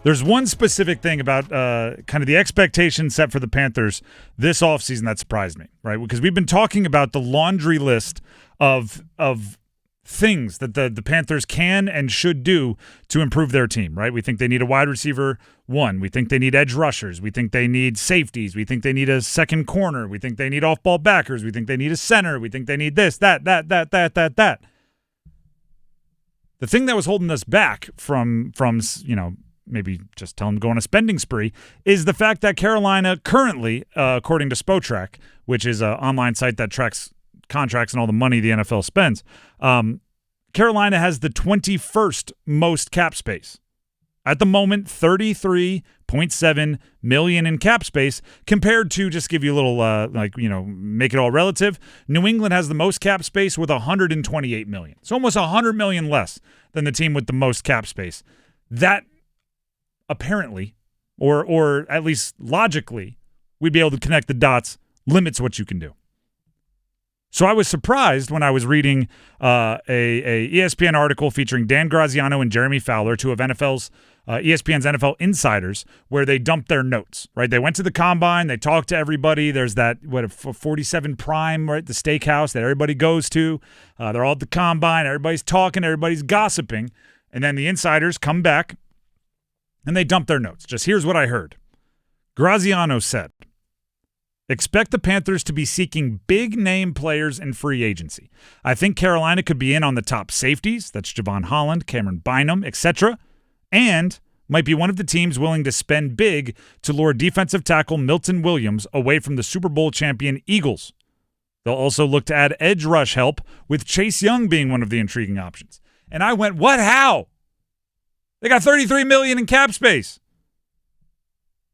There's one specific thing about kind of the expectations set for the Panthers this offseason that surprised me, right? Because we've been talking about the laundry list of things that the Panthers can and should do to improve their team, right? We think they need a wide receiver one. We think they need edge rushers. We think they need safeties. We think they need a second corner. We think they need off-ball backers. We think they need a center. We think they need this, that. The thing that was holding us back from maybe just tell them to go on a spending spree, is the fact that Carolina currently, according to Spotrac, which is an online site that tracks contracts and all the money the NFL spends, Carolina has the 21st most cap space. At the moment, $33.7 million in cap space compared to, just give you a little, make it all relative, New England has the most cap space with $128 million. It's almost $100 million less than the team with the most cap space. That apparently, or at least logically, we'd be able to connect the dots, limits what you can do. So I was surprised when I was reading a ESPN article featuring Dan Graziano and Jeremy Fowler, two of ESPN's NFL insiders, where they dumped their notes, right? They went to the combine, they talked to everybody. There's that, 47 Prime, right, the steakhouse that everybody goes to. They're all at the combine, everybody's talking, everybody's gossiping, and then the insiders come back and they dump their notes. Just here's what I heard. Graziano said, expect the Panthers to be seeking big-name players in free agency. I think Carolina could be in on the top safeties, that's Javon Holland, Cameron Bynum, etc., and might be one of the teams willing to spend big to lure defensive tackle Milton Williams away from the Super Bowl champion Eagles. They'll also look to add edge rush help, with Chase Young being one of the intriguing options. And I went, what? How? They got $33 million in cap space.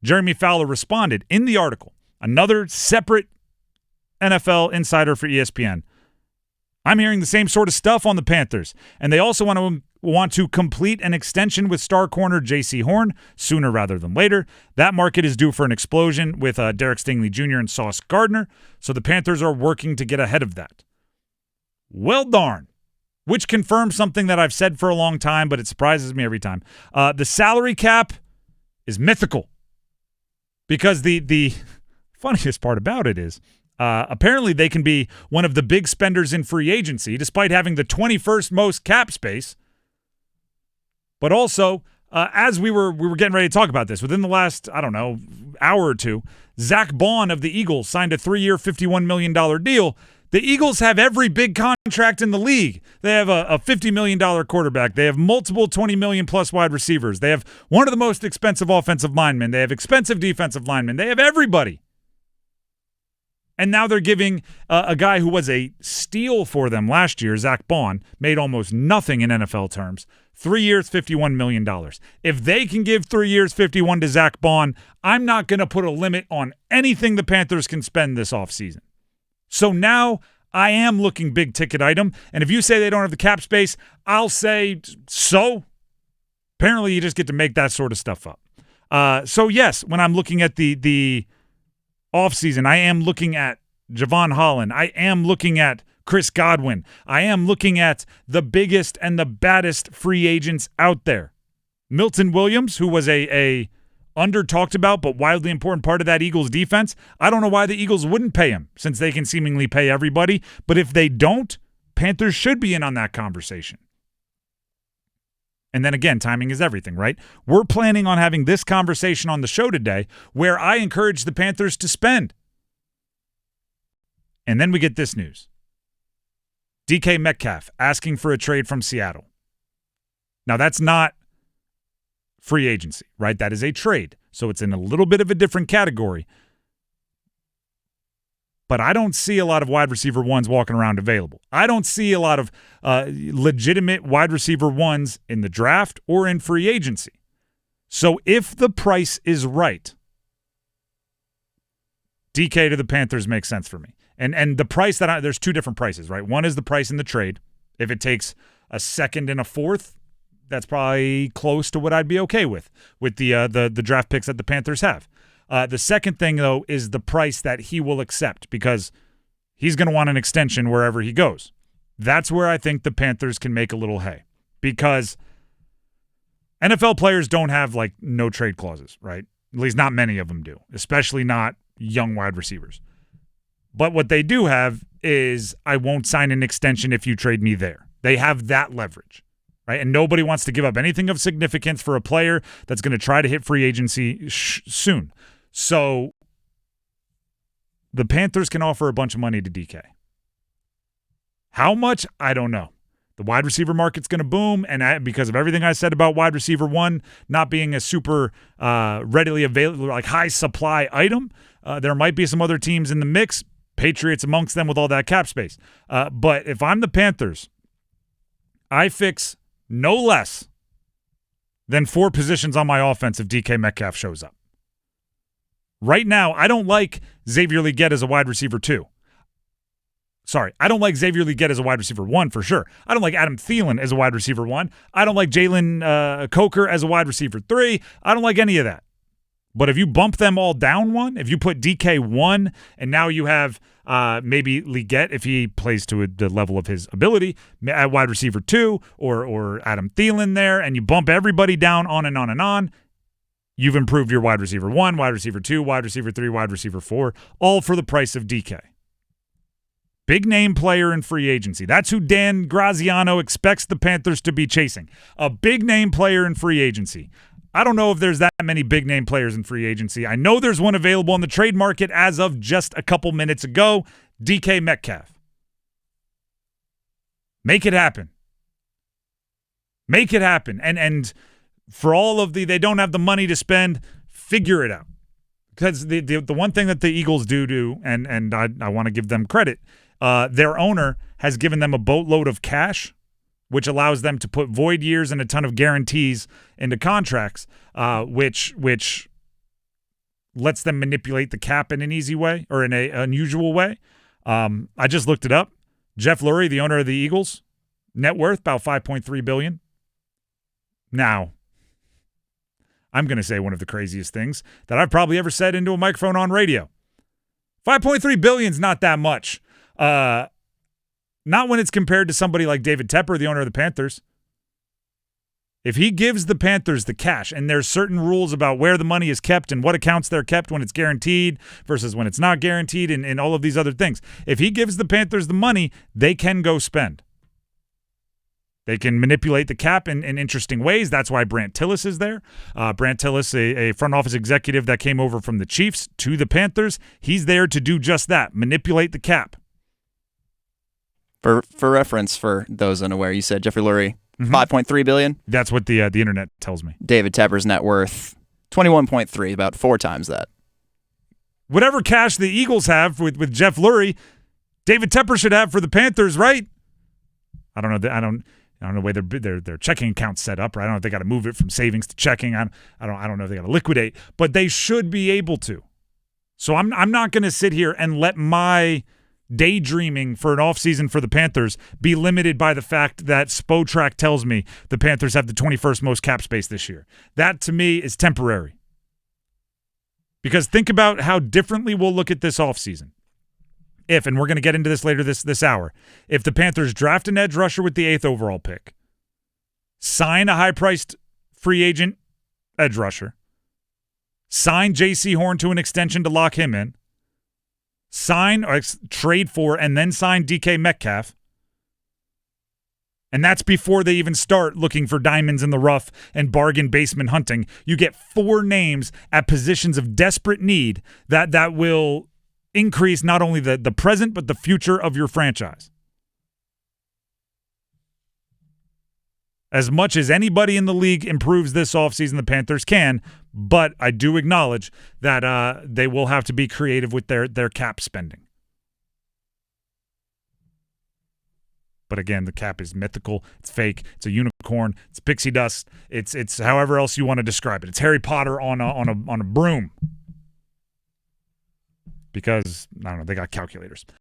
Jeremy Fowler responded in the article, another separate NFL insider for ESPN. I'm hearing the same sort of stuff on the Panthers, and they also want to complete an extension with star corner J.C. Horn sooner rather than later. That market is due for an explosion with Derrick Stingley Jr. and Sauce Gardner, so the Panthers are working to get ahead of that. Well darn. Which confirms something that I've said for a long time, but it surprises me every time. The salary cap is mythical, because the funniest part about it is apparently they can be one of the big spenders in free agency despite having the 21st most cap space. But also, as we were getting ready to talk about this, within the last, hour or two, Zach Bond of the Eagles signed a 3-year, $51 million deal. The Eagles have every big contract in the league. They have a $50 million quarterback. They have multiple $20 million plus wide receivers. They have one of the most expensive offensive linemen. They have expensive defensive linemen. They have everybody. And now they're giving a guy who was a steal for them last year, Zach Bond, made almost nothing in NFL terms, 3 years, $51 million. If they can give 3 years, $51 to Zach Bond, I'm not going to put a limit on anything the Panthers can spend this offseason. So now I am looking big ticket item. And if you say they don't have the cap space, I'll say so. Apparently you just get to make that sort of stuff up. So yes, when I'm looking at the offseason, I am looking at Javon Holland. I am looking at Chris Godwin. I am looking at the biggest and the baddest free agents out there. Milton Williams, who was a under-talked about but wildly important part of that Eagles defense. I don't know why the Eagles wouldn't pay him, since they can seemingly pay everybody. But if they don't, Panthers should be in on that conversation. And then again, timing is everything, right? We're planning on having this conversation on the show today where I encourage the Panthers to spend. And then we get this news. DK Metcalf asking for a trade from Seattle. Now, that's not free agency, right? That is a trade. So it's in a little bit of a different category. But I don't see a lot of wide receiver ones walking around available. I don't see a lot of legitimate wide receiver ones in the draft or in free agency. So if the price is right, DK to the Panthers makes sense for me. And the price there's two different prices, right? One is the price in the trade. If it takes a second and a fourth, that's probably close to what I'd be okay with the draft picks that the Panthers have. The second thing, though, is the price that he will accept, because he's going to want an extension wherever he goes. That's where I think the Panthers can make a little hay, because NFL players don't have like no trade clauses, right? At least not many of them do, especially not young wide receivers. But what they do have is I won't sign an extension if you trade me there. They have that leverage, right? And nobody wants to give up anything of significance for a player that's going to try to hit free agency soon. So the Panthers can offer a bunch of money to DK. How much? I don't know. The wide receiver market's going to boom, and because of everything I said about wide receiver one not being a super readily available, like high supply item, there might be some other teams in the mix, Patriots amongst them with all that cap space. But if I'm the Panthers, I fix no less than 4 positions on my offense if DK Metcalf shows up. Right now, I don't like Xavier Legette as a wide receiver 2. Sorry, I don't like Xavier Legette as a wide receiver 1 for sure. I don't like Adam Thielen as a wide receiver 1. I don't like Jalen Coker as a wide receiver 3. I don't like any of that. But if you bump them all down 1, if you put DK 1, and now you have maybe Legette, if he plays to the level of his ability, at wide receiver 2, or Adam Thielen there, and you bump everybody down on and on and on, you've improved your wide receiver 1, wide receiver 2, wide receiver 3, wide receiver 4, all for the price of DK. Big name player in free agency. That's who Dan Graziano expects the Panthers to be chasing. A big name player in free agency. I don't know if there's that many big name players in free agency. I know there's one available on the trade market as of just a couple minutes ago. DK Metcalf. Make it happen. Make it happen. And for all of they don't have the money to spend, figure it out. Because the one thing that the Eagles do, and I want to give them credit, their owner has given them a boatload of cash, which allows them to put void years and a ton of guarantees into contracts, which lets them manipulate the cap in an easy way or in an unusual way. I just looked it up. Jeff Lurie, the owner of the Eagles, net worth about $5.3 billion. Now, I'm going to say one of the craziest things that I've probably ever said into a microphone on radio. $5.3 billion is not that much. Not when it's compared to somebody like David Tepper, the owner of the Panthers. If he gives the Panthers the cash, and there's certain rules about where the money is kept and what accounts they're kept when it's guaranteed versus when it's not guaranteed and all of these other things. If he gives the Panthers the money, they can go spend. They can manipulate the cap in interesting ways. That's why Brant Tillis is there. Brant Tillis, a front office executive that came over from the Chiefs to the Panthers, he's there to do just that, manipulate the cap. For reference, for those unaware, you said Jeffrey Lurie, $5.3 billion. That's what the internet tells me. David Tepper's net worth, $21.3, about 4 times that. Whatever cash the Eagles have with Jeff Lurie, David Tepper should have for the Panthers, right? I don't know. I don't know the way their checking account's set up, right? I don't know if they got to move it from savings to checking. I don't know if they got to liquidate, but they should be able to. So I'm not going to sit here and let my daydreaming for an offseason for the Panthers be limited by the fact that Spotrac tells me the Panthers have the 21st most cap space this year. That, to me, is temporary. Because think about how differently we'll look at this offseason. If, and we're going to get into this later this hour, if the Panthers draft an edge rusher with the 8th overall pick, sign a high-priced free agent edge rusher, sign J.C. Horn to an extension to lock him in, sign or trade for and then sign DK Metcalf, and that's before they even start looking for diamonds in the rough and bargain basement hunting. You get 4 names at positions of desperate need that will increase not only the present but the future of your franchise. As much as anybody in the league improves this offseason, the Panthers can, but I do acknowledge that they will have to be creative with their cap spending. But again, the cap is mythical. It's fake. It's a unicorn. It's pixie dust. It's however else you want to describe it. It's Harry Potter on a broom. Because, I don't know, they got calculators.